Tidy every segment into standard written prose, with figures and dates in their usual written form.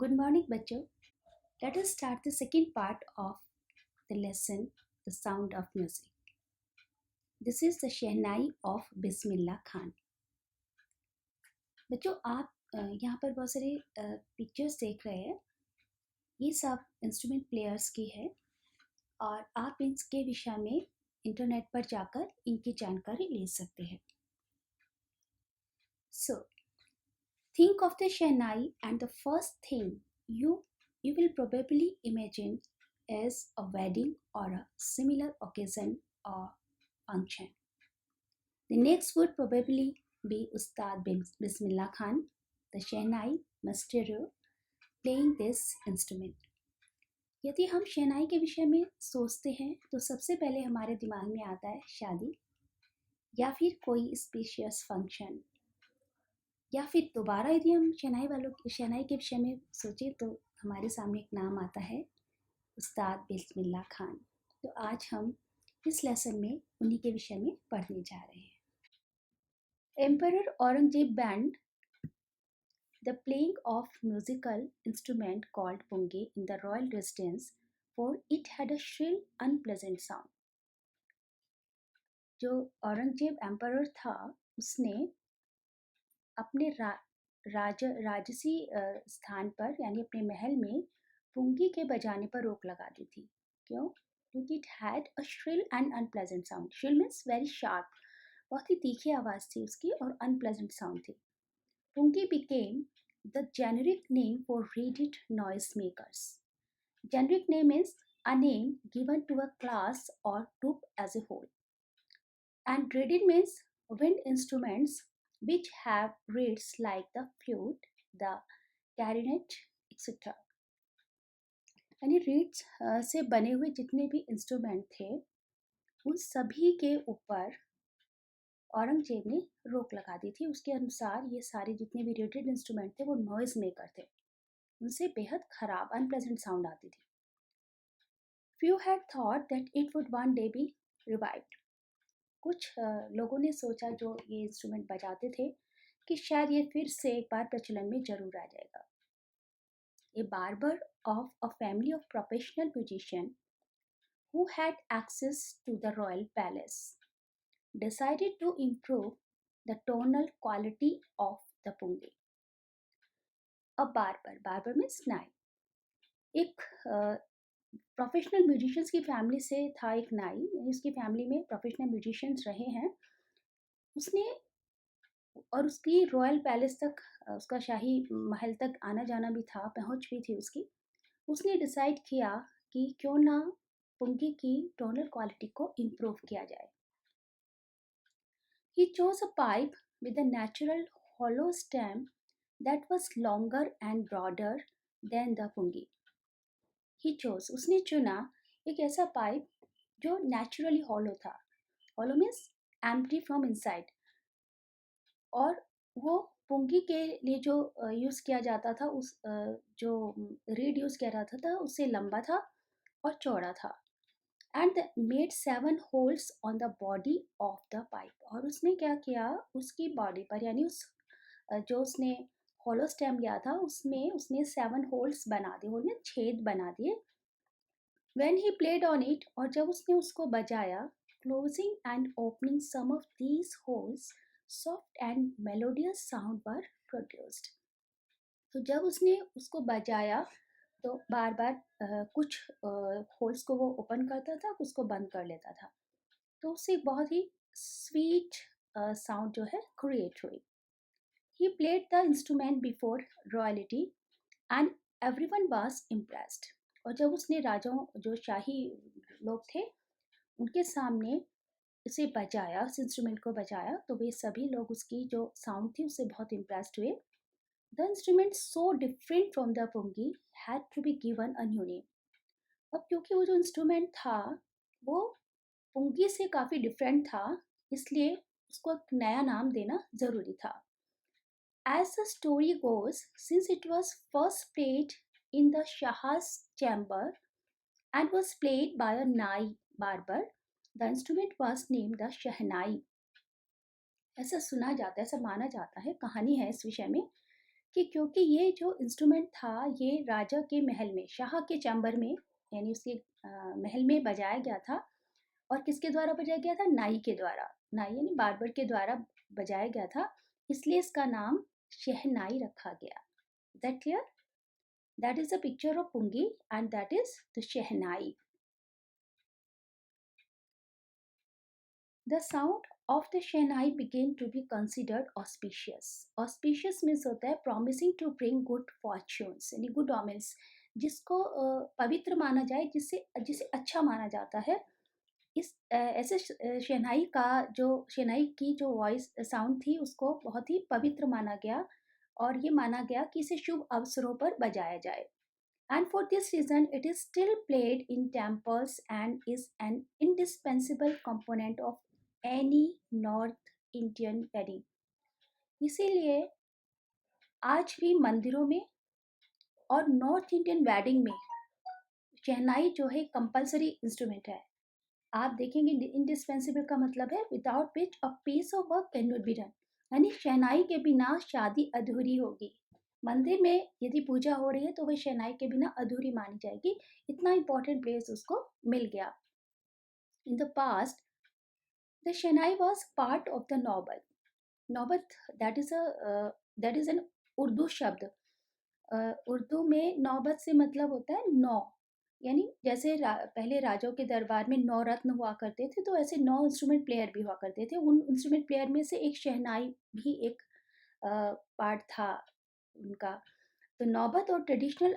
Good morning, bachcho. Let us start the second part of the lesson, The Sound of Music. This is the Shehnai of Bismillah Khan. बच्चों आप यहाँ पर बहुत सारे pictures देख रहे हैं. ये सब इंस्ट्रूमेंट प्लेयर्स की है और आप इनके विषय में इंटरनेट पर जाकर इनकी जानकारी ले सकते हैं. So, think of the Shehnai and the first thing you will probably imagine is a wedding or a similar occasion or function. The next would probably be Ustad Bismillah Khan, the Shehnai master, playing this instrument. यदि हम शहनाई के विषय में सोचते हैं तो सबसे पहले हमारे दिमाग में आता है शादी या फिर कोई स्पेशियस फंक्शन, या फिर दोबारा यदि हम शहनाई के विषय में सोचें तो हमारे सामने एक नाम आता है उस्ताद बिस्मिल्लाह खान. तो आज हम इस लेसन में उन्हीं के विषय में पढ़ने जा रहे हैं. Emperor Aurangzeb banned the playing of musical instrument called pungi in the royal residence, for it had a shrill, unpleasant sound. जो औरंगजेब एम्परर था उसने अपने राजसी स्थान पर यानी अपने महल में पुंगी के बजाने पर रोक लगा दी थी. क्यों? क्योंकि it had a shrill and unpleasant sound. Shrill means very sharp, बहुत ही तीखी आवाज़ थी उसकी, और अनप्लेजेंट साउंड थी. Pungi became the generic name for reed noise makers. Generic name is a name given to a class or group as a whole. And reeded means wind instruments which have reeds like the flute, the clarinet, etc. यानी reads से बने हुए जितने भी instrument थे उन सभी के ऊपर औरंगजेब ने रोक लगा दी थी. उसके अनुसार ये सारे जितने भी रेटेड इंस्ट्रूमेंट थे वो नॉइज मेकर थे, उनसे बेहद खराब अनप्लेजेंट साउंड आती थी. Few had thought that it would one day B revived. कुछ लोगों ने सोचा जो ये इंस्ट्रूमेंट बजाते थे कि शायद ये फिर से एक बार प्रचलन में जरूर आ जाएगा. A barber of a family of professional musician who had access to the royal palace decided to improve the tonal quality of the pungi. A barber means नाई. एक प्रोफेशनल म्यूजिशियंस की फैमिली से था एक नाई, उसकी फैमिली में professional musicians रहे हैं. उसने और उसकी रॉयल पैलेस तक, उसका शाही महल तक आना जाना भी था, पहुंच भी थी उसकी. उसने डिसाइड किया कि क्यों ना पुंगी की टोनल क्वालिटी को इम्प्रूव किया जाए. He chose a pipe with a natural hollow stem that was longer and broader than the pungi. He chose, उसने चुना एक ऐसा पाइप जो नेचुरली हॉलो था. Hollow means empty from inside, और वो पुंगी के लिए जो यूज़ किया जाता था, उस जो रीड यूज़ किया जाता था उससे लंबा था और चौड़ा था. And made 7 holes on the body of the pipe. और उसने क्या किया, उसकी बॉडी पर यानी उस जो उसने हॉलो स्टेम लिया था उसमें उसने 7 होल्स बना दिए, होल में छेद बना दिए. When he played on it, और जब उसने उसको बजाया, closing and opening some of these holes soft and melodious sound were produced. तो जब उसने उसको बजाया तो बार बार कुछ होल्स को वो ओपन करता था, उसको बंद कर लेता था, तो उससे बहुत ही स्वीट साउंड जो है क्रिएट हुई. He played the instrument before royalty and everyone was impressed. और जब उसने राजाओं, जो शाही लोग थे, उनके सामने इसे बजाया, उस इंस्ट्रूमेंट को बजाया, तो वे सभी लोग उसकी जो साउंड थी उससे बहुत इम्प्रेस्ड हुए. The instrument so different from the pungi had to be given a new name. अब क्योंकि वो जो इंस्ट्रूमेंट था वो पुंगी से काफ़ी डिफरेंट था, इसलिए उसको एक नया नाम देना ज़रूरी था. As the story goes, since it was first played in the Shah's chamber and was played by a nai barber, the instrument was named the Shehnai. ऐसा सुना जाता है, ऐसा माना जाता है, कहानी है इस विषय में कि क्योंकि ये जो इंस्ट्रूमेंट था ये राजा के महल में, शाह के चैम्बर में, यानी उसके महल में बजाया गया था। और किसके द्वारा बजाया गया था? नाई के द्वारा, नाई यानी बार्बर के द्वारा बजाया गया था, इसलिए इसका नाम शहनाई रखा गया। That clear? That is a picture of pungi and that is the shehnai. The sound of the Shehnai began to be considered auspicious. Auspicious means होता है promising to bring good fortunes, यानी good omens, जिसको पवित्र माना जाए, जिसे जिसे अच्छा माना जाता है। इस ऐसे शहनाई का जो शहनाई की जो वॉइस साउंड थी उसको बहुत ही पवित्र माना गया, और ये माना गया कि इसे शुभ अवसरों पर बजाया जाए। And for this reason, it is still played in temples and is an indispensable component of any North Indian wedding. इसीलिए आज भी मंदिरों में और नॉर्थ इंडियन वेडिंग में शहनाई जो है कंपलसरी इंस्ट्रूमेंट है। आप देखेंगे इंडिस्पेंसिबल का मतलब है without which a piece of work can not be done, यानी शहनाई के बिना शादी अधूरी होगी। मंदिर में यदि पूजा हो रही है तो वह शहनाई के बिना अधूरी मानी जाएगी, इतना इंपॉर्टेंट प्लेस उसको मिल गया। In the past the shehnai was part of the नौबत। नौबत दैट इज एन उर्दू शब्द। उर्दू में नौबत से मतलब होता है नौ, यानी जैसे पहले राजाओं के दरबार में 9 रत्न हुआ करते थे, तो ऐसे 9 इंस्ट्रूमेंट प्लेयर भी हुआ करते थे। उन इंस्ट्रूमेंट प्लेयर में से एक शहनाई भी एक पार्ट था उनका। तो नौबत और traditional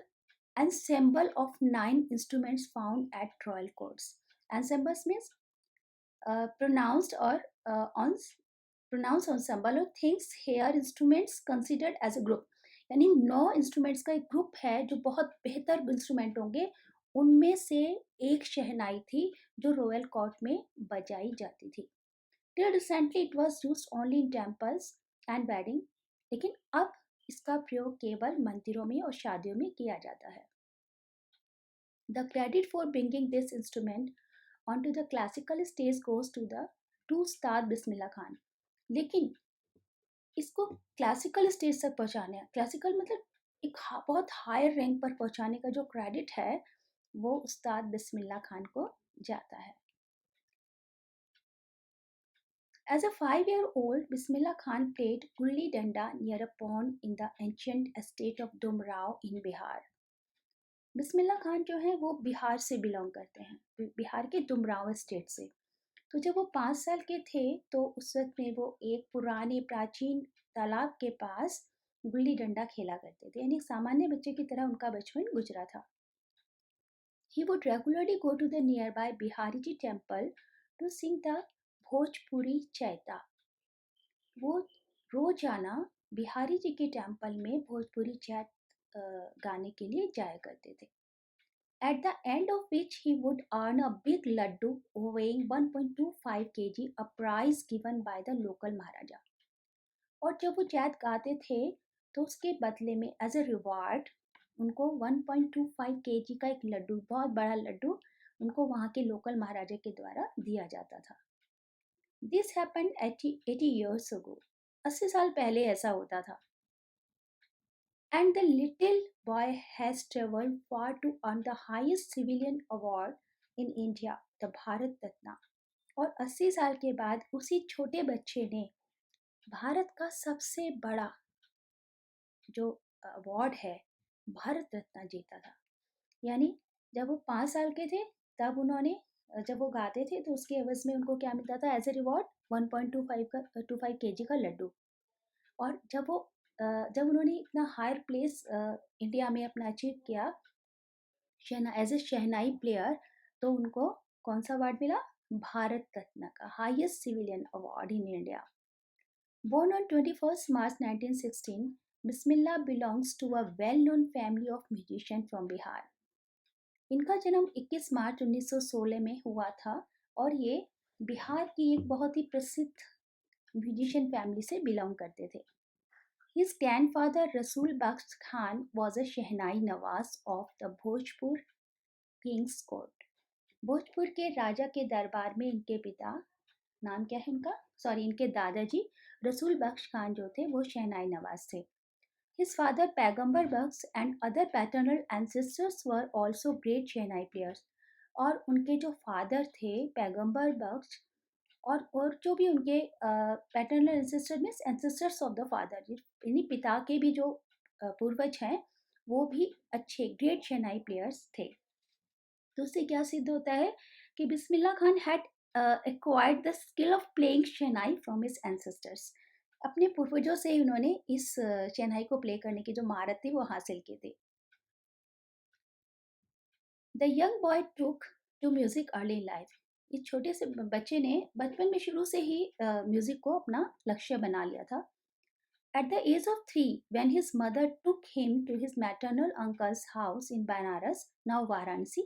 ensemble of 9 instruments found at royal courts. Ensembles means pronounced or on pronounced ensemble or things here instruments considered as a group, यानी 9 इंस्ट्रूमेंट्स का एक ग्रुप है जो बहुत बेहतर इंस्ट्रूमेंट होंगे। उनमें से एक शहनाई थी जो रॉयल कोर्ट में बजाई जाती थी। Till recently it was used only in temples and wedding, लेकिन अब इसका प्रयोग केवल मंदिरों में और शादियों में किया जाता है। The credit for bringing this instrument onto the classical stage goes to the two-star Bismillah Khan. लेकिन इसको क्लासिकल स्टेज तक पहुंचाने, क्लासिकल मतलब एक बहुत हायर रैंक पर पहुंचाने का जो क्रेडिट है वो उस्ताद बिस्मिल्लाह खान को जाता है। As a 5-year-old, Bismillah Khan played gulli danda near a pond in the ancient estate of Dumrao in Bihar. Bismillah Khan जो है वो बिहार से बिलोंग करते हैं, बिहार के दुमराव स्टेट से। तो जब वो 5 साल के थे तो उस वक्त में वो एक पुराने प्राचीन तालाब के पास गुल्ली डंडा खेला करते थे, यानी सामान्य बच्चे की तरह उनका बचपन गुजरा था। He would regularly go to the nearby Bihariji temple to sing the Bhojpuri Chaita. वो रोजाना बिहारी जी के टेम्पल में भोजपुरी चैत गाने के लिए जाया करते थे। At the end of which he would earn a big laddu weighing 1.25 kg, a prize given by the local महाराजा। और जब वो चैत गाते थे तो उसके बदले में एज ए रिवार्ड उनको 1.25 kg का एक लड्डू, बहुत बड़ा लड्डू, उनको वहाँ के लोकल महाराजा के द्वारा दिया जाता था। दिस हैपेंड 80 years ago, 80 साल पहले ऐसा होता था। And the little boy has traveled far to earn the highest civilian award in India, the Bharat Ratna। और 80 साल के बाद उसी छोटे बच्चे ने भारत का सबसे बड़ा जो अवार्ड है भारत रत्न जीता था। यानी जब वो 5 साल के थे तब उन्होंने, जब वो गाते थे तो उसके एवज में उनको क्या मिलता था एज ए रिवॉर्ड? 1.25 kg का लड्डू। और जब उन्होंने इतना हायर प्लेस इंडिया में अपना अचीव किया एज ए शहनाई प्लेयर, तो उनको कौन सा अवार्ड मिला? भारत रत्न का highest civilian award in India. Born on 21 March 1916, Bismillah belongs to a well known family of musician from Bihar. इनका जन्म 21 मार्च 1916 में हुआ था और ये बिहार की एक बहुत ही प्रसिद्ध म्यूजिशियन फैमिली से बिलोंग करते थे। His grandfather Rasul Baksh Khan was a Shehnai Nawaz of the Bhojpur King's Court। Bhojpur के राजा के दरबार में इनके पिता, नाम क्या है इनका, इनके दादाजी रसूल बख्श खान जो थे वो शहनाई नवाज थे। His father Pagambar Bucks and other paternal ancestors were also great Shehnai players. और उनके जो फादर थे पैगंबर बख्श और जो भी उनके paternal ancestor means ancestors of the father यानी पिता के भी जो पूर्वज हैं वो भी अच्छे ग्रेट शहनाई प्लेयर्स थे। तो उससे क्या सिद्ध होता है कि Bismillah Khan had acquired the skill of playing shehnai from his ancestors. अपने पूर्वजों से ही उन्होंने इस शहनाई को प्ले करने की जो महारत थी वो हासिल की थी। The young boy took to music early in life. इस छोटे से बच्चे ने बचपन में शुरू से ही म्यूजिक को अपना लक्ष्य बना लिया था। At the age of 3, when his mother took him to his maternal uncle's house in Banaras, now Varanasi,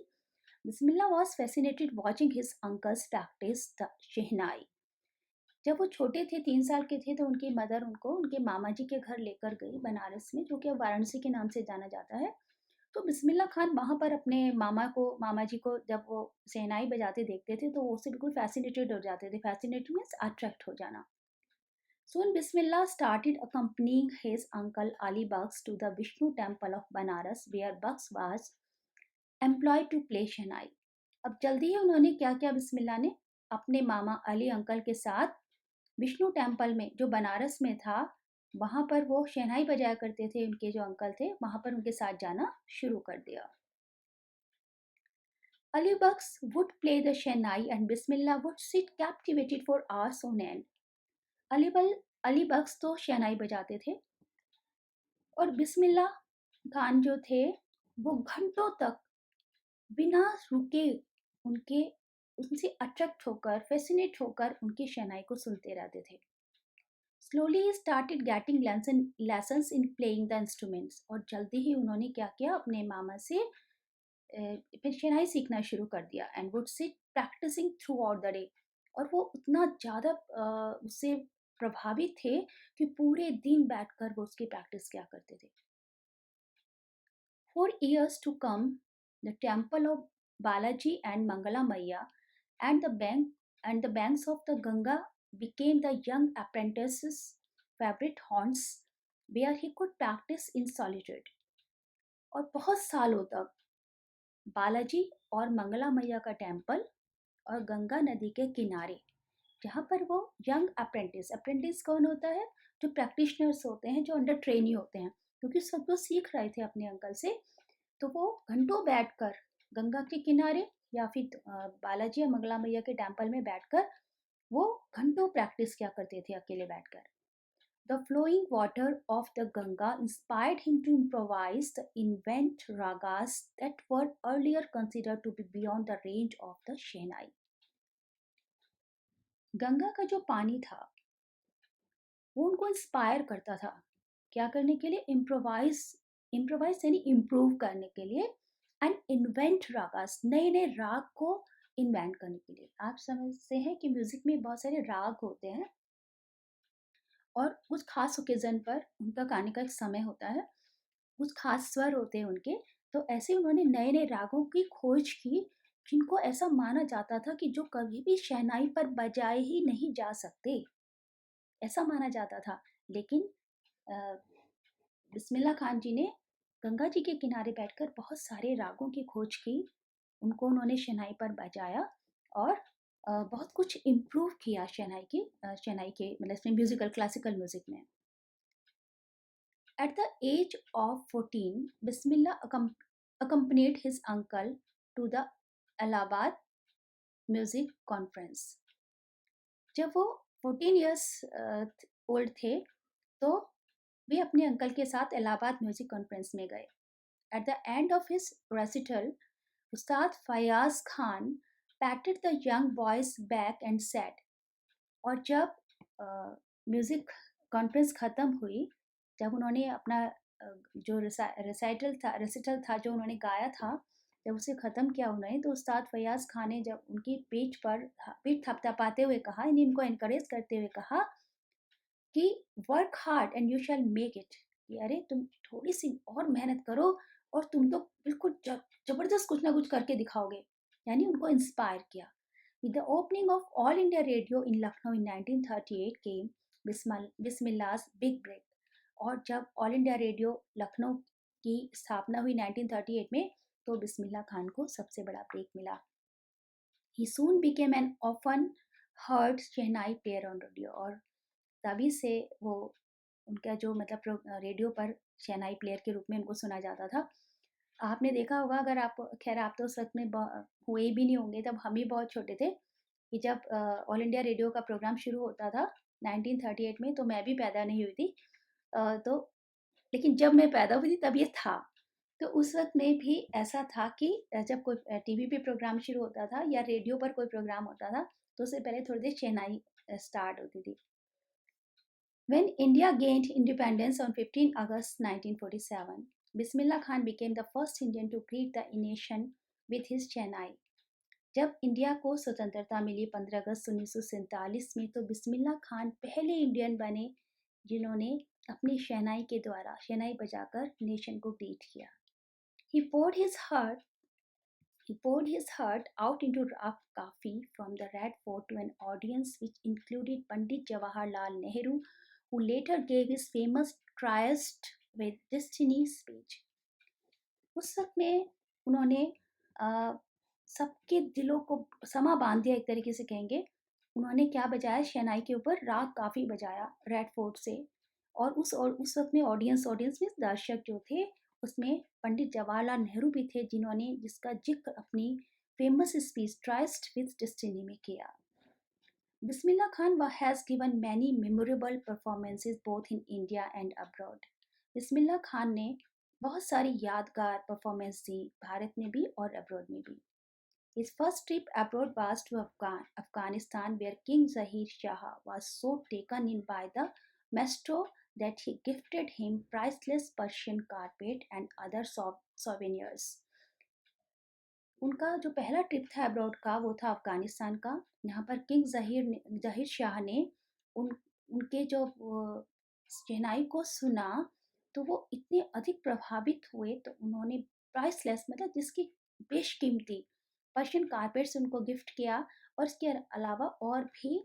Bismillah was fascinated watching his uncles practice the shehnai. जब वो छोटे थे 3 साल के थे तो उनकी मदर उनको उनके मामा जी के घर लेकर गई बनारस में, जो कि अब वाराणसी के नाम से जाना जाता है। तो बिस्मिल्ला खान वहाँ पर अपने मामा जी को जब वो शहनाई बजाते देखते थे तो वो उससे बिल्कुल फैसिनेटेड हो जाते थे। फैसिनेटेड मीन्स अट्रैक्ट हो जाना। Soon Bismillah started accompanying his uncle Ali Bucks to the Vishnu temple of Banaras where Bucks was employed to play शहनाई। अब जल्दी ही उन्होंने क्या किया बिस्मिल्लाह ने अपने मामा अली अंकल के साथ विष्णु टेम्पल में जो बनारस में था वहाँ पर वो शहनाई बजाया करते थे, उनके जो अंकल थे वहाँ पर उनके साथ जाना शुरू कर दिया। Ali Bucks would play the shehnai and Bismillah would sit captivated for hours on end. Ali बक्स तो शहनाई बजाते थे और बिस्मिल्ला खान जो थे वो घंटों तक बिना रुके उनके उनसे अट्रैक्ट होकर फैसिनेट होकर उनकी शहनाई को सुनते रहते थे। Slowly he started getting lessons in playing the instruments. और जल्दी ही उन्होंने क्या किया अपने मामा से फिर शहनाई सीखना शुरू कर दिया and would sit practising throughout the day. और वो उतना ज़्यादा उससे प्रभावित थे कि पूरे दिन बैठकर वो उसकी प्रैक्टिस किया करते थे। For years to come, the temple of Balaji and Mangala Maya and the banks of the Ganga became the young apprentice's favorite haunts where he could practice in solitude. और बहुत सालों तक बालाजी और मंगला मैया का टेम्पल और गंगा नदी के किनारे जहाँ पर वो यंग अप्रेंटिस कौन होता है? जो प्रैक्टिशनर्स होते हैं, जो अंडर ट्रेनी होते हैं, क्योंकि सब वो सीख रहे थे अपने अंकल से। तो वो घंटों बैठकर गंगा के किनारे या फिर बालाजी या मंगला मैया के टेम्पल में बैठकर वो घंटों प्रैक्टिस किया करते थे अकेले बैठकर। The flowing water of the Ganga inspired him to improvise the invent ragas that were earlier considered to be beyond the range of the Shehnai. Ganga का जो पानी था वो उनको इंस्पायर करता था क्या करने के लिए? इम्प्रोवाइज यानी इम्प्रूव करने के लिए एंड इन्वेंट रागास, नए नए राग को इन्वेंट करने के लिए। आप समझते हैं कि म्यूजिक में बहुत सारे राग होते हैं और कुछ खास ओकेजन पर उनका गाने का एक समय होता है, कुछ खास स्वर होते हैं उनके। तो ऐसे उन्होंने नए नए रागों की खोज की जिनको ऐसा माना जाता था कि जो कभी भी शहनाई पर बजाए ही नहीं जा सकते, ऐसा माना जाता था। लेकिन बिस्मिल्ला खान जी ने गंगा जी के किनारे बैठकर बहुत सारे रागों की खोज की, उनको उन्होंने शहनाई पर बजाया और बहुत कुछ इम्प्रूव किया शहनाई के मतलब म्यूजिकल क्लासिकल म्यूजिक में। At the age of 14, Bismillah accompanied his uncle to the Allahabad Music Conference. जब वो 14 ईयर्स ओल्ड थे तो वे अपने अंकल के साथ इलाहाबाद म्यूजिक कॉन्फ्रेंस में गए। At the end of his recital, Ustad Fayaz Khan patted the young boys back and said. और जब म्यूजिक कॉन्फ्रेंस ख़त्म हुई, जब उन्होंने अपना जो रेसिटल था जो उन्होंने गाया था, जब उसे ख़त्म किया उन्होंने, तो उस्ताद फयाज खान ने जब उनकी पीठ थपथपाते हुए कहा, यानी उनको इनकरेज करते हुए कहा कि work hard and you shall make it, कि अरे तुम थोड़ी सी और मेहनत करो और तुम तो बिल्कुल ज़बरदस्त कुछ ना कुछ करके दिखाओगे, यानी उनको इंस्पायर किया। With the opening of All India Radio in Lucknow in 1938 came Bismillah's big break. और जब ऑल इंडिया रेडियो लखनऊ की स्थापना हुई 1938 में, तो बिस्मिल्लाह खान को सबसे बड़ा ब्रेक मिला। He soon became an often heard shehnai player on radio, और तभी से वो उनका जो मतलब रेडियो पर शहनाई प्लेयर के रूप में उनको सुना जाता था। आपने देखा होगा, अगर आप, खैर आप तो उस वक्त में हुए भी नहीं होंगे, तब हम ही बहुत छोटे थे कि जब ऑल इंडिया रेडियो का प्रोग्राम शुरू होता था 1938 में, तो मैं भी पैदा नहीं हुई थी। तो लेकिन जब मैं पैदा हुई थी तब ये था। तो उस वक्त में भी ऐसा था कि जब कोई टीवी पे प्रोग्राम शुरू होता था या रेडियो पर कोई प्रोग्राम होता था, तो उससे पहले थोड़ी देर शहनाई स्टार्ट होती थी। When India gained independence on 15 August 1947, Bismillah Khan became the first Indian to greet the nation with his Chennai. जब इंडिया को स्वतंत्रता मिली 15 अगस्त 1947 में, तो बिस्मिल्लाह खान पहले इंडियन बने जिन्होंने अपनी शहनाई के द्वारा शहनाई बजाकर नेशन को ग्रीट किया। He poured his heart He poured his heart out into Raag Kafi from the Red Fort to an audience which included Pandit Jawaharlal Nehru, who later gave his famous Tryst with Destiny speech. उस वक्त में उन्होंने सबके दिलों को समा बांध दिया, एक तरीके से कहेंगे। उन्होंने क्या बजाया, शहनाई के ऊपर राग काफ़ी बजाया रेड फोर्ट से, और उस वक्त में ऑडियंस में दर्शक जो थे, उसमें पंडित जवाहरलाल नेहरू भी थे, जिन्होंने जिसका जिक्र अपनी famous speech trust with destiny में किया। Bismillah Khan has given many memorable performances both in India and abroad. बिस्मिल्लाह खान ने बहुत सारी यादगार परफॉर्मेंस दी, भारत में भी और अब्रॉड में भी। His first trip abroad was to Afghanistan, where King Zahir Shah was so taken in by the maestro that he gifted him priceless Persian carpet and other souvenirs. उनका जो पहला ट्रिप था abroad का, वो था अफ़गानिस्तान का। यहाँ पर किंग ज़हीर शाह ने उनके जो शहनाई को सुना, तो वो इतने अधिक प्रभावित हुए, तो उन्होंने प्राइसलेस मतलब जिसकी बेशकीमती पर्शियन कारपेट्स उनको गिफ्ट किया, और इसके अलावा और भी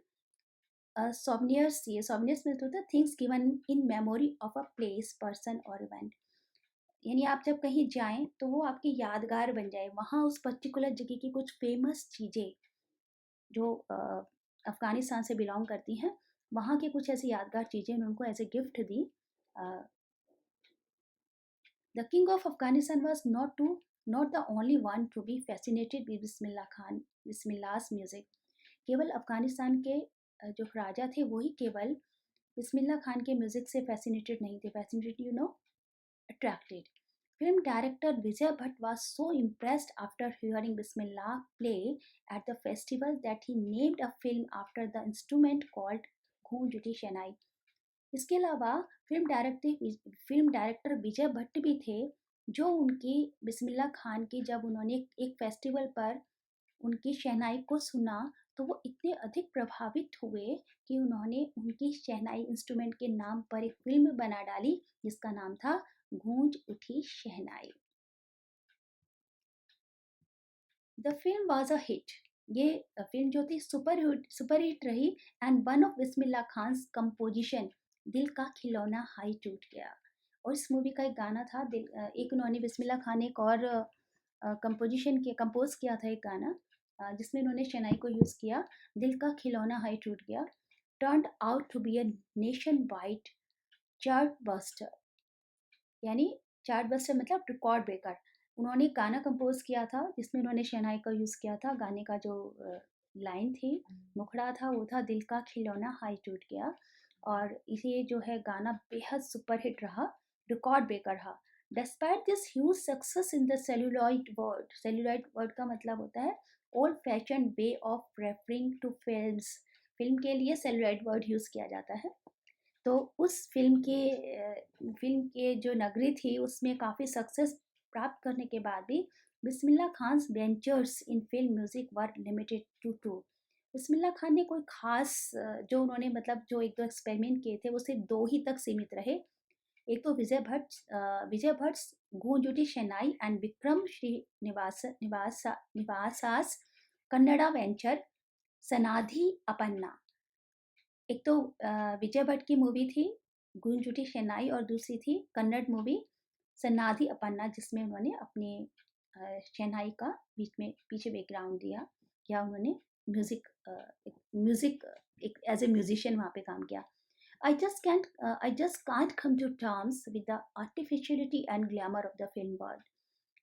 सोवनियर्स दिए। सोवनियर्स में होता है things given in memory of a place, person और इवेंट। यानी आप जब कहीं जाएं तो वो आपकी यादगार बन जाए, वहाँ उस पर्टिकुलर जगह की कुछ फेमस चीज़ें जो अफ़गानिस्तान से बिलोंग करती हैं, वहाँ की कुछ ऐसी यादगार चीज़ें उनको एज ए गिफ्ट दी। The king of Afghanistan was not the only one to be fascinated with Bismillah's music. केवल अफ़गानिस्तान के जो राजा थे वही केवल बिस्मिल्लाह खान के म्यूज़िक से फैसिनेटेड नहीं थे, attracted. Film director Vijay Bhatt was so impressed after hearing Bismillah play at the festival that he named a film after the instrument called Ghoon Juti Shanai. इसके अलावा फिल्म डायरेक्टर विजय भट्ट भी थे, जो उनकी बिस्मिल्लाह खान की जब उन्होंने एक फेस्टिवल पर उनकी शहनाई को सुना, तो वो इतने अधिक प्रभावित हुए कि उन्होंने उनकी शहनाई इंस्ट्रूमेंट के नाम पर एक फिल्म बना डाली, जिसका नाम था Goonj Uthi Shehnai. The film was a hit. ये फिल्म जो थी सुपर हिट रही, and one of Bismillah Khan's composition Dil Ka खिलौना हाई टूट गया। और इस मूवी का एक गाना था एक उन्होंने बिस्मिल्लाह खान एक और कंपोज किया था एक गाना, जिसमें उन्होंने शहनाई को यूज़ किया, दिल का खिलौना हाई टूट गया, turned out to be a nation wide chart buster. यानी चार्ट बस्टर मतलब रिकॉर्ड ब्रेकर। उन्होंने गाना कंपोज किया था जिसमें उन्होंने शहनाई का यूज़ किया था। गाने का जो लाइन थी, मुखड़ा था, वो था दिल का खिलौना हाई टूट गया, और इसे जो है गाना बेहद सुपर हिट रहा, रिकॉर्ड ब्रेकर रहा। Despite this huge success in the celluloid वर्ड का मतलब होता है old fashion way of referring to films. Film के लिए सेल्यूलॉइड वर्ड यूज़ किया जाता है। तो उस फिल्म के जो नगरी थी, उसमें काफ़ी सक्सेस प्राप्त करने के बाद भी Bismillah Khan's ventures in film music were limited to two. Bismillah Khan ने कोई ख़ास जो उन्होंने मतलब जो 1-2 एक्सपेरिमेंट किए थे, वो सिर्फ 2 ही तक सीमित रहे। एक तो विजय भट्ट गूंज उठी शहनाई एंड विक्रम निवासास कन्नड़ा वेंचर सनाधि अपन्ना। एक तो विजय भट्ट की मूवी थी गूंज उठी शहनाई, और दूसरी थी कन्नड़ मूवी सन्नाधी अपन्ना, जिसमें उन्होंने अपने शहनाई का बीच में पीछे बैकग्राउंड दिया, या उन्होंने म्यूज़िक म्यूज़िक एक एज ए म्यूजिशियन वहाँ पे काम किया। I just can't come to terms with the artificiality and glamour of the film world,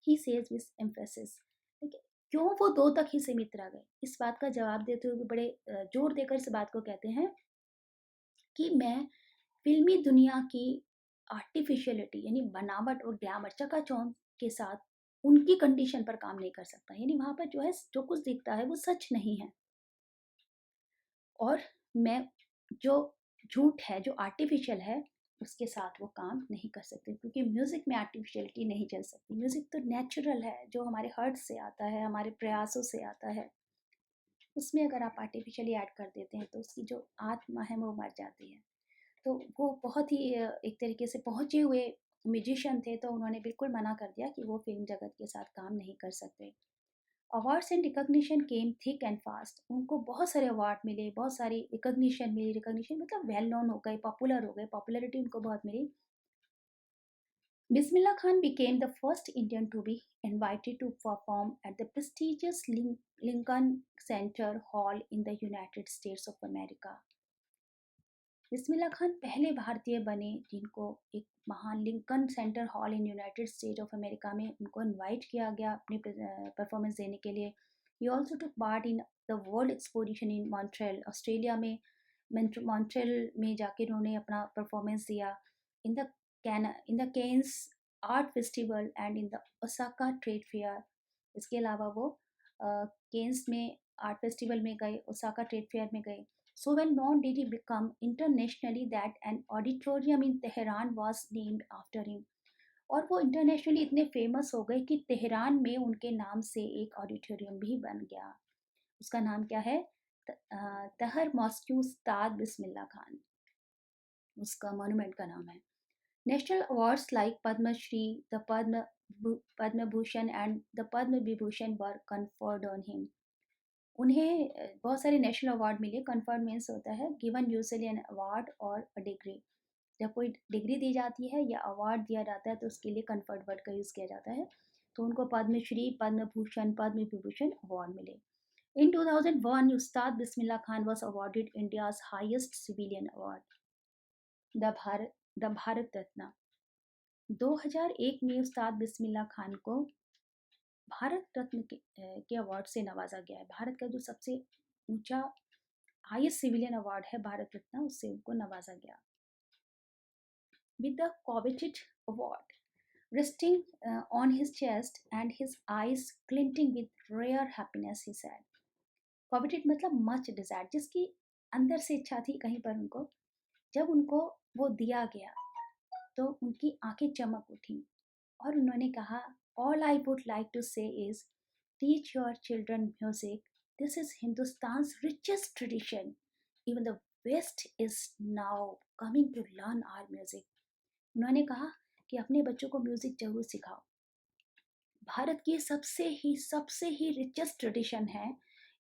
he says with emphasis. देखिए, क्यों वो दो तक ही सीमित रह गए, इस बात का जवाब देते हुए बड़े जोर देकर इस बात को कहते हैं कि मैं फिल्मी दुनिया की आर्टिफिशियलिटी यानी बनावट और ग्लैमर चकाचौंध के साथ उनकी कंडीशन पर काम नहीं कर सकता, यानी वहाँ पर जो है जो कुछ दिखता है वो सच नहीं है, और मैं जो झूठ है जो आर्टिफिशियल है उसके साथ वो काम नहीं कर सकते, क्योंकि म्यूज़िक में आर्टिफिशियलिटी नहीं चल सकती। म्यूज़िक तो नेचुरल है, जो हमारे हर्ट से आता है, हमारे प्रयासों से आता है। उसमें अगर आप आर्टिफिशियली ऐड कर देते हैं तो उसकी जो आत्मा है वो मर जाती है। तो वो बहुत ही एक तरीके से पहुँचे हुए म्यूजिशियन थे, तो उन्होंने बिल्कुल मना कर दिया कि वो फ़िल्म जगत के साथ काम नहीं कर सकते। Awards and recognition came thick and fast, उनको बहुत सारे अवार्ड मिले, बहुत सारी रिकॉग्निशन मिली, रिकॉग्निशन मतलब वेल नोन हो गए, पॉपुलर हो गए, पॉपुलैरिटी उनको बहुत मिली। Bismillah Khan became the first Indian to be invited to perform at the prestigious Lincoln Center Hall in the United States of America. Bismillah Khan पहले भारतीय बने जिनको एक महान Lincoln centre hall in United state of America में उनको invite किया गया अपनी परफॉर्मेंस देने के लिए। He also took part in the world exposition in Montreal, Australia में मॉन्ट्रियल में जाके उन्होंने अपना परफॉर्मेंस दिया। In the Cannes art festival and in the Osaka trade fair. इसके अलावा वो केन्स में आर्ट फेस्टिवल में गए, ओसाका ट्रेड फेयर में गए। So well known did he become internationally that an auditorium in Tehran was named after him. और वो इंटरनेशनली इतने फेमस हो गए कि तेहरान में उनके नाम से एक ऑडिटोरियम भी बन गया। उसका नाम क्या है? तहर मॉस्क्यू उस्ताद बिस्मिल्लाह खान, उसका मॉन्यूमेंट का नाम है। National awards like Padmashri, the Padma Bhushan and the Padma Vibhushan were conferred on him. उन्हें बहुत सारे नेशनल अवार्ड मिले। कन्फर्ड मीन्स होता है गिवन यूजुअली एन अवार्ड और अ डिग्री। जब कोई डिग्री दी जाती है या अवार्ड दिया जाता है तो उसके लिए कन्फर्ड वर्ड का यूज़ किया जाता है। तो उनको पद्मश्री, पद्म भूषण, पद्म विभूषण अवार्ड मिले। In 2001 Ustad Bismillah Khan was awarded India's highest civilian award, the Bharat Ratna. 2001 में उस्ताद बिस्मिल्लाह खान को भारत रत्न के अवार्ड से नवाजा गया है। भारत का जो सबसे ऊंचा हाईएस्ट सिविलियन अवार्ड है भारत रत्न, उससे उनको नवाजा गया। With the coveted award resting on his chest and his eyes glinting with rare happiness, he said. Coveted मतलब much desired, जिसकी अंदर से इच्छा थी कहीं पर उनको, जब उनको वो दिया गया तो उनकी आंखें चमक उठी और उन्होंने कहा, all I would like to say is teach your children music, this is Hindustan's richest tradition, even the west is now coming to learn our music. उन्होंने कहा कि अपने बच्चों को म्यूजिक जरूर सिखाओ, भारत की सबसे ही रिचेस्ट ट्रेडिशन है,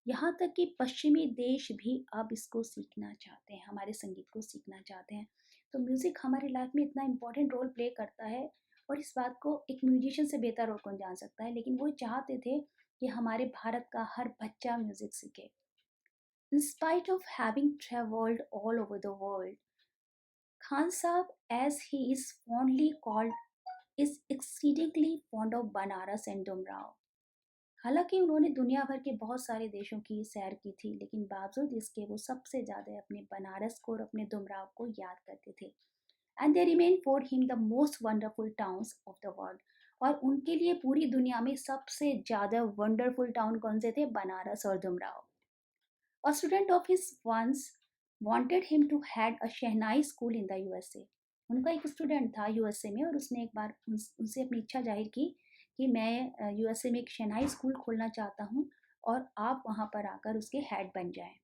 यहाँ तक कि पश्चिमी देश भी अब इसको सीखना चाहते हैं, हमारे संगीत को सीखना चाहते हैं। तो म्यूज़िक हमारी लाइफ में इतना इम्पोर्टेंट रोल प्ले करता है, और इस बात को एक म्यूजिशियन से बेहतर और कौन जान सकता है। लेकिन वो चाहते थे कि हमारे भारत का हर बच्चा म्यूज़िक सीखे। In spite of having travelled all over the world, Khan sahab, as he is fondly called, is exceedingly fond of Banaras and Dumraon. हालांकि उन्होंने दुनिया भर के बहुत सारे देशों की सैर की थी, लेकिन बावजूद इसके वो सबसे ज़्यादा अपने बनारस को और अपने दुमराव को याद करते थे। And they remain for him the most wonderful towns of the world. और उनके लिए पूरी दुनिया में सबसे ज़्यादा वंडरफुल टाउन कौन से थे? बनारस और Dumraon. A student of his once wanted him to had a shehnai school in the USA. उनका एक स्टूडेंट था यूएसए में, और उसने एक बार उनसे अपनी इच्छा जाहिर की कि मैं यूएसए में एक शहनाई स्कूल खोलना चाहता हूँ और आप वहाँ पर आकर उसके हेड बन जाएं।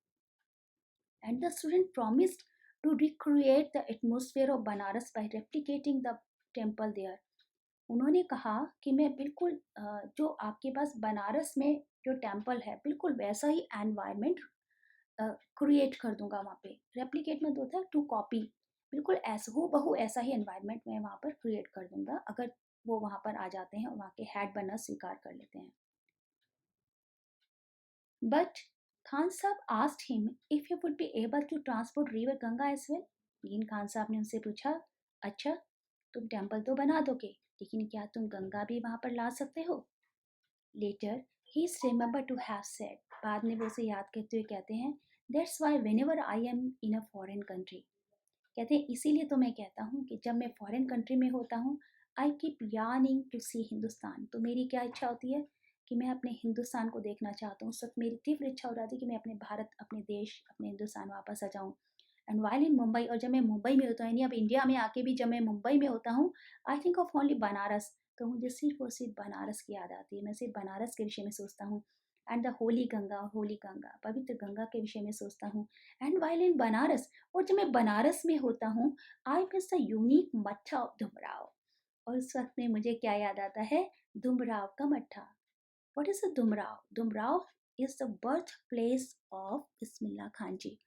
And the student promised to recreate the atmosphere of Banaras by replicating the temple there. उन्होंने कहा कि मैं बिल्कुल जो आपके पास बनारस में जो टेम्पल है बिल्कुल वैसा ही एनवायरनमेंट क्रिएट कर दूंगा वहाँ पे। रेप्लिकेट में होता है टू कॉपी, बिल्कुल ऐसा हूबहू ऐसा ही एनवायरनमेंट मैं वहाँ पर क्रिएट कर दूँगा, अगर वो वहाँ पर आ जाते हैं और वहाँ के हेड बनना स्वीकार कर लेते हैं। But Khan Sahab asked him if he would be able to transport river Ganga as well. लेकिन खान साहब ने उनसे पूछा, अच्छा, तुम टेम्पल तो बना दोगे, लेकिन क्या तुम गंगा भी वहाँ पर ला सकते हो? Later he is remember to have said, बाद में वो उसे याद करते हुए कहते हैं, that's why whenever I am in a foreign country, कहते हैं इसीलिए तो मैं कहता हूँ कि जब मैं फॉरेन कंट्री में होता हूँ, आई कीप यार्निंग टू सी हिंदुस्तान, तो मेरी क्या इच्छा होती है कि मैं अपने हिंदुस्तान को देखना चाहता हूँ। सब मेरी तीव्र इच्छा हो रही थी कि मैं अपने भारत, अपने देश, अपने हिंदुस्तान वापस आ जाऊँ। एंड वाइल इन मुंबई, और जब मैं मुंबई में होता हूँ, यानी अब इंडिया में आके भी जब मैं मुंबई में होता हूँ, I think of only Banaras, तो मुझे सिर्फ और सिर्फ बनारस की याद आती है। मैं सिर्फ बनारस के विषय में सोचता हूँ, एंड द होली गंगा, पवित्र गंगा के विषय में सोचता हूँ। एंड वाइल इन बनारस, और जब मैं बनारस में होता हूँ, आई मिस द यूनिक मट्ठा ऑफ डुमराव, और उस वक्त में मुझे क्या याद आता है? डुमराव का मट्ठा। What is the Dumraon? Dumraon is the birth place of Bismillah Khan ji.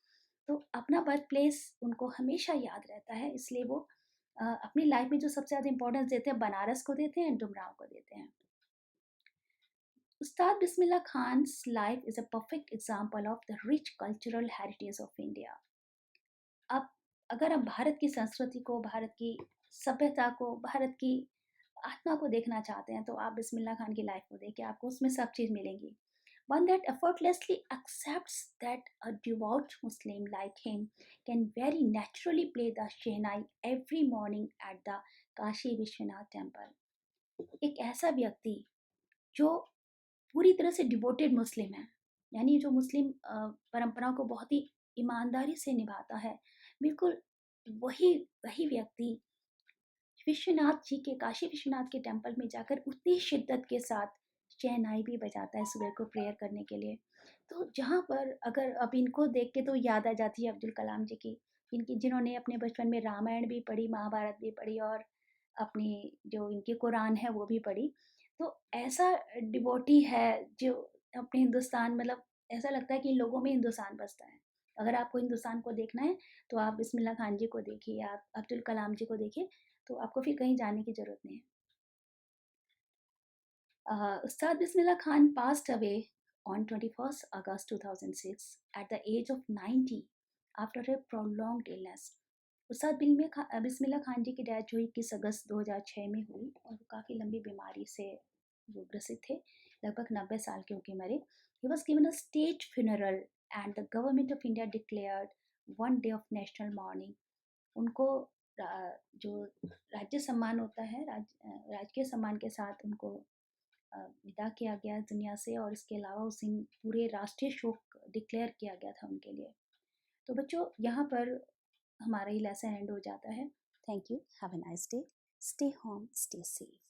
तो अपना बर्थ प्लेस उनको हमेशा याद रहता है, इसलिए वो अपनी लाइफ में जो सबसे ज़्यादा इंपॉर्टेंस देते हैं, बनारस को देते हैं, डुमराव को देते हैं। Ustad Bismillah Khan's life is a perfect example of the rich cultural heritage of India. अब अगर आप भारत की संस्कृति को, भारत की सभ्यता को, भारत की आत्मा को देखना चाहते हैं, तो आप बिस्मिल्लाह खान की लाइफ को देखिए, आपको उसमें सब चीज़ मिलेंगी। One that effortlessly accepts that a devout Muslim like him can very naturally play the Shehnai every morning at the Kashi Vishwanath temple. एक ऐसा व्यक्ति जो पूरी तरह से डिवोटेड मुस्लिम है, यानी जो मुस्लिम परंपराओं को बहुत ही ईमानदारी से निभाता है, बिल्कुल वही वही व्यक्ति विश्वनाथ जी के, काशी विश्वनाथ के टेम्पल में जाकर उतनी शिद्दत के साथ शहनाई भी बजाता है सुबह को प्रेयर करने के लिए। तो जहाँ पर अगर अब इनको देख के तो याद आ जाती है अब्दुल कलाम जी की, इनकी जिन्होंने अपने बचपन में रामायण भी पढ़ी, महाभारत भी पढ़ी, और अपनी जो इनकी कुरान है वो भी पढ़ी। तो ऐसा डिवोटी है जो अपने हिंदुस्तान, मतलब ऐसा लगता है कि इन लोगों में हिंदुस्तान बसता है। अगर आपको हिंदुस्तान को देखना है, तो आप बिस्मिल्लाह खान जी को देखिए, आप अब्दुल कलाम जी को देखिए, तो आपको फिर कहीं जाने की ज़रूरत नहीं है। Ustad Bismillah Khan passed away on 21st August 2006 at the age of 90 after a prolonged illness. उस्ताद बिस्मिल्लाह खान जी की डेथ जो 21 अगस्त 2006 में हुई, और वो काफ़ी लंबी बीमारी से वो ग्रसित थे, लगभग 90 साल के होके मरे। He was given a state funeral and the government of India declared one day of national mourning. उनको जो राज्य सम्मान होता है, राजकीय सम्मान के साथ उनको विदा किया गया दुनिया से, और इसके अलावा उस दिन पूरे राष्ट्रीय शोक डिक्लेयर किया गया था उनके लिए। तो बच्चों, यहाँ पर हमारा ये लेसन एंड हो जाता है। Thank you, have a nice day, stay home, stay safe.